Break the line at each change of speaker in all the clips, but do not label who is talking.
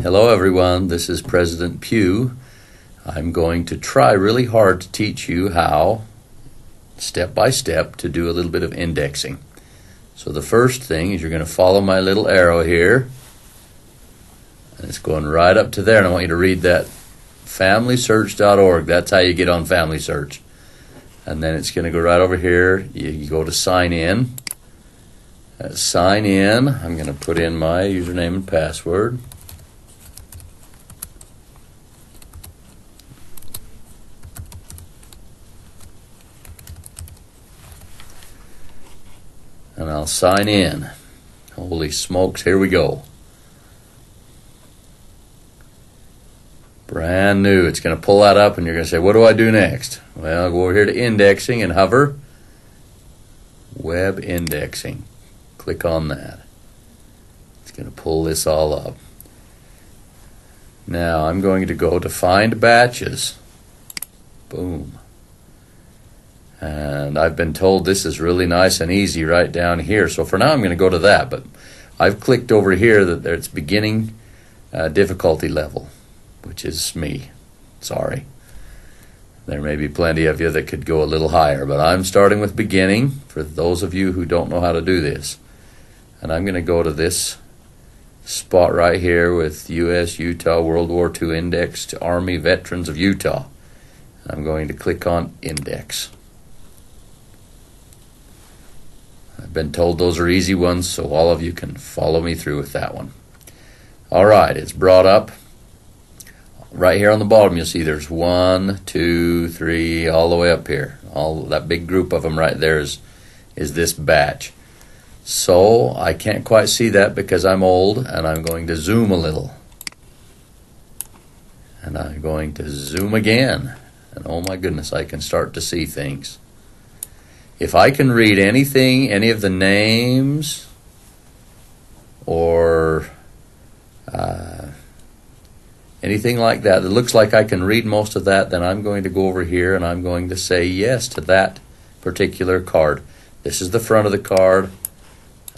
Hello everyone, this is President Pugh. I'm going to try really hard to teach you how, step by step, to do a little bit of indexing. So the first thing is you're going to follow my little arrow here. And it's going right up to there, and I want you to read that, FamilySearch.org. That's how you get on Family Search. And then it's going to go right over here. You go to sign in. Sign in. I'm going to put in my username and password. And I'll sign in. Holy smokes, here we go. Brand new. It's going to pull that up and you're going to say, what do I do next? Well, go over here to indexing and hover. Web indexing. Click on that. It's going to pull this all up. Now I'm going to go to find batches. Boom. And I've been told this is really nice and easy right down here. So for now I'm going to go to that. But I've clicked over here that it's beginning difficulty level, which is me. Sorry. There may be plenty of you that could go a little higher, but I'm starting with beginning for those of you who don't know how to do this. And I'm going to go to this spot right here with U.S. Utah World War II Index to Army Veterans of Utah. I'm going to click on Index. I've been told those are easy ones, so all of you can follow me through with that one. All right, it's brought up. Right here on the bottom, you'll see there's 1, 2, 3, all the way up here. All that big group of them right there is this batch. So I can't quite see that because I'm old, and I'm going to zoom a little. And I'm going to zoom again. And oh my goodness, I can start to see things. If I can read anything, any of the names, or anything like that looks like I can read most of that, then I'm going to go over here and I'm going to say yes to that particular card. This is the front of the card.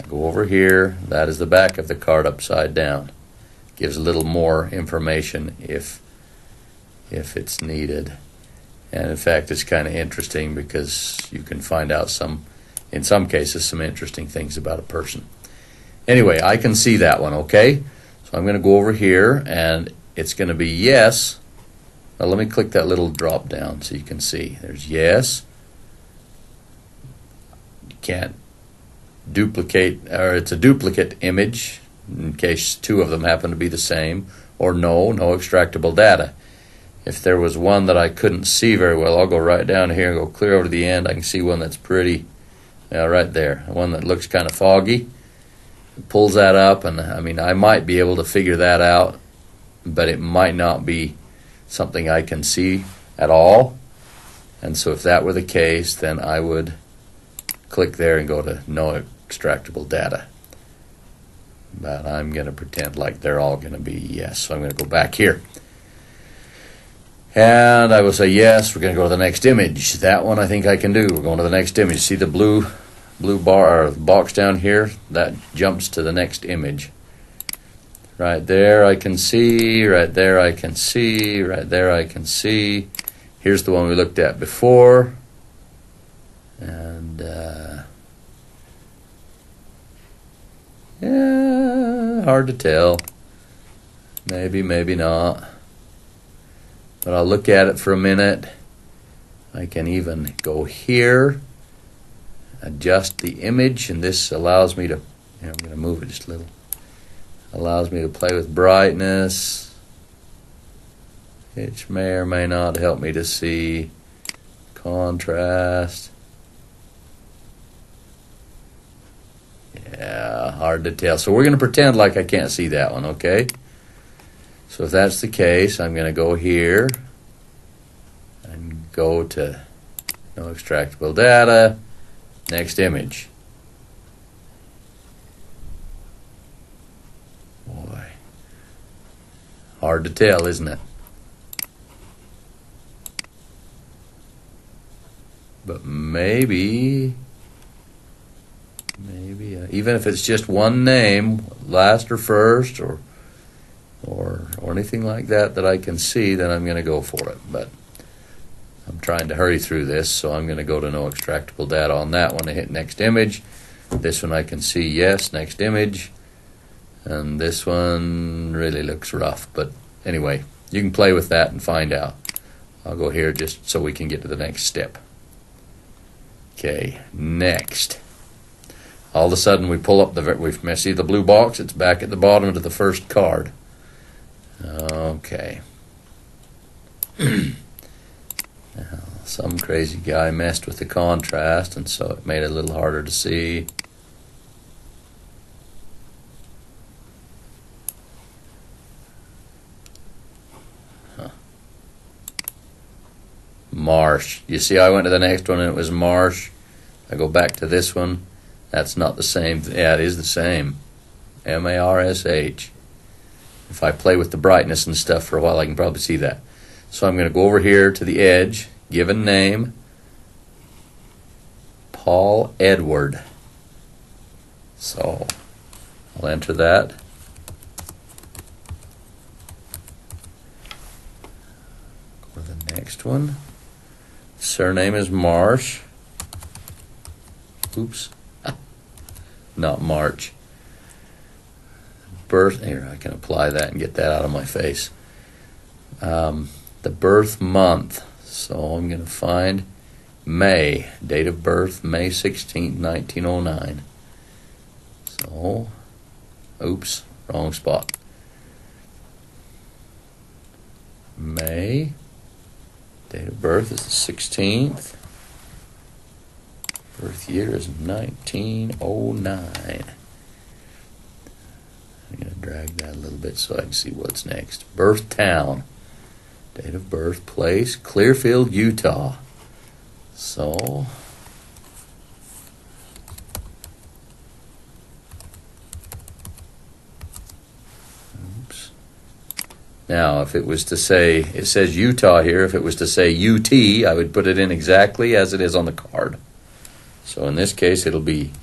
I go over here. That is the back of the card upside down. Gives a little more information if it's needed. And in fact, it's kind of interesting because you can find out in some cases, some interesting things about a person. Anyway, I can see that one, okay? So I'm going to go over here, and it's going to be yes. Now let me click that little drop down so you can see. There's yes. You can't duplicate, or it's a duplicate image in case two of them happen to be the same, or no extractable data. If there was one that I couldn't see very well, I'll go right down here and go clear over to the end. I can see one that's pretty, right there. One that looks kind of foggy. It pulls that up, and I mean, I might be able to figure that out, but it might not be something I can see at all. And so if that were the case, then I would click there and go to no extractable data. But I'm going to pretend like they're all going to be yes. So I'm going to go back here. And I will say yes, we're going to go to the next image. That one I think I can do. We're going to the next image. See the blue bar or box down here? That jumps to the next image. Right there I can see, right there I can see, right there I can see. Here's the one we looked at before. And yeah, hard to tell. Maybe, maybe not. But I'll look at it for a minute. I can even go here, adjust the image, and this allows me to, I'm going to move it just a little. Allows me to play with brightness, which may or may not help me to see contrast. Yeah, hard to tell. So we're going to pretend like I can't see that one, okay? So if that's the case, I'm going to go here and go to no extractable data, next image. Boy, hard to tell, isn't it? But maybe even if it's just one name, last or first, or or anything like that that I can see, then I'm going to go for it. But I'm trying to hurry through this, so I'm going to go to no extractable data on that one. I hit next image. This one I can see yes, next image. And this one really looks rough, but anyway, you can play with that and find out. I'll go here just so we can get to the next step. Okay, next. All of a sudden we pull up we see the blue box. It's back at the bottom of the first card. Okay. Now, some crazy guy messed with the contrast, and so it made it a little harder to see. Marsh. You see, I went to the next one and it was Marsh. I go back to this one. That's not the same. Yeah, it is the same. M-A-R-S-H. If I play with the brightness and stuff for a while, I can probably see that. So I'm going to go over here to the edge. Given name, Paul Edward. So I'll enter that. Go to the next one. Surname is Marsh. Oops. Not March. Birth, here, I can apply that and get that out of my face. The birth month. So I'm going to find May. Date of birth, May 16th, 1909. So, oops, wrong spot. May. Date of birth is the 16th. Birth year is 1909. I'm going to drag that a little bit so I can see what's next. Birth town. Date of birth, place, Clearfield, Utah. So, oops. Now, if it was to say, it says Utah here, if it was to say UT, I would put it in exactly as it is on the card. So in this case, it'll be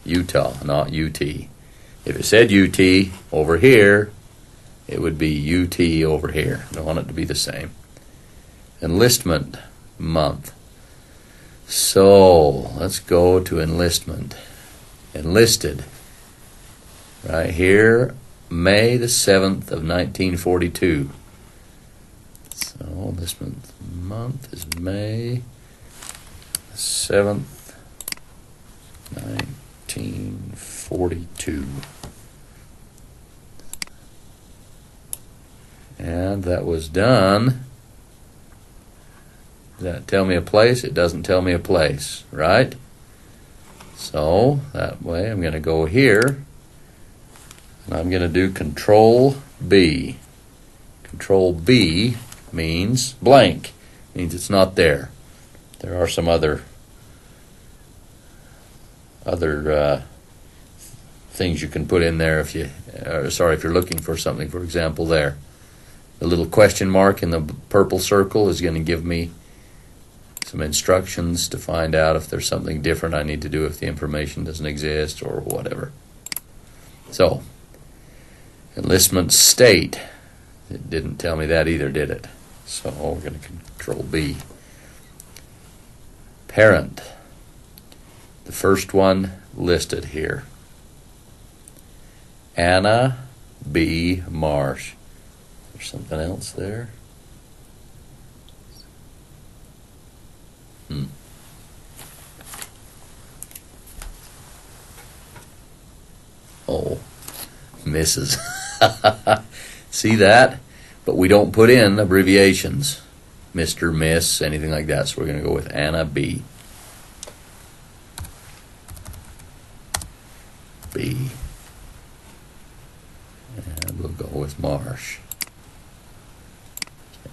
Utah, not UT. If it said UT over here, it would be UT over here. I don't want it to be the same. Enlistment month. So let's go to enlistment. Enlisted. Right here, May the 7th of 1942. So enlistment month is May 7th, 1942. And that was done. Does that tell me a place? It doesn't tell me a place, right? So that way I'm going to go here, and I'm going to do Control B. Control B means blank, means it's not there. There are some other things you can put in there if if you're looking for something. For example, there, the little question mark in the purple circle is going to give me some instructions to find out if there's something different I need to do if the information doesn't exist or whatever. So, enlistment state. It didn't tell me that either, did it? So we're going to Control B. Parent. The first one listed here. Anna B. Marsh. There's something else there. Oh, Mrs. See that? But we don't put in abbreviations. Mr., Miss, anything like that. So we're going to go with Anna B. B. And we'll go with Marsh. Okay.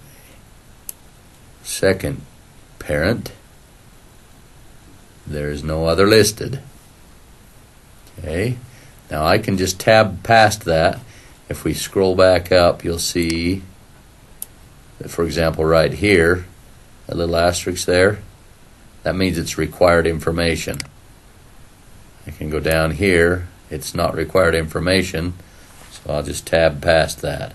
Second parent. There is no other listed. Okay. Now I can just tab past that. If we scroll back up, you'll see that, for example, right here, a little asterisk there, that means it's required information. I can go down here, it's not required information, So I'll just tab past that.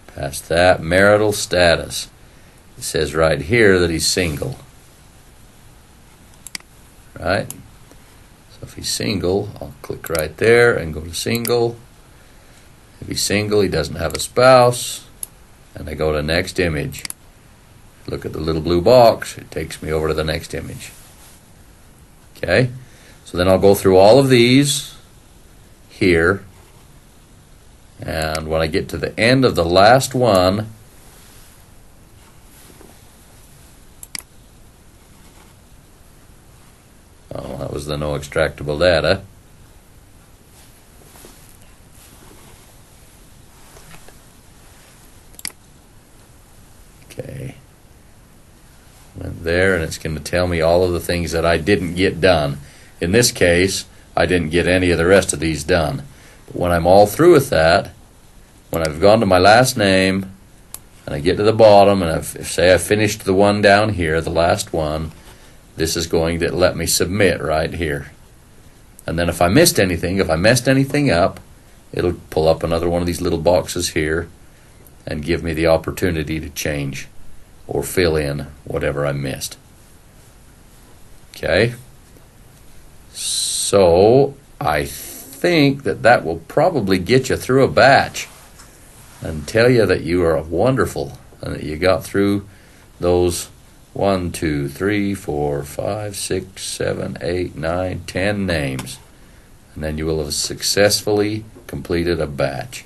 Past that, marital status. It says right here that he's single. Right? So if he's single, I'll click right there and go to single. If he's single, he doesn't have a spouse. And I go to next image. Look at the little blue box. It takes me over to the next image. Okay? So then I'll go through all of these here. And when I get to the end of the last one, oh, that was the no extractable data. Okay. Went there, and it's going to tell me all of the things that I didn't get done. In this case, I didn't get any of the rest of these done. But when I'm all through with that, when I've gone to my last name, and I get to the bottom, and say I finished the one down here, the last one, this is going to let me submit right here. And then if I missed anything, if I messed anything up, it'll pull up another one of these little boxes here and give me the opportunity to change or fill in whatever I missed. Okay? So I think that will probably get you through a batch and tell you that you are wonderful and that you got through those 1, 2, 3, 4, 5, 6, 7, 8, 9, 10 names. And then you will have successfully completed a batch.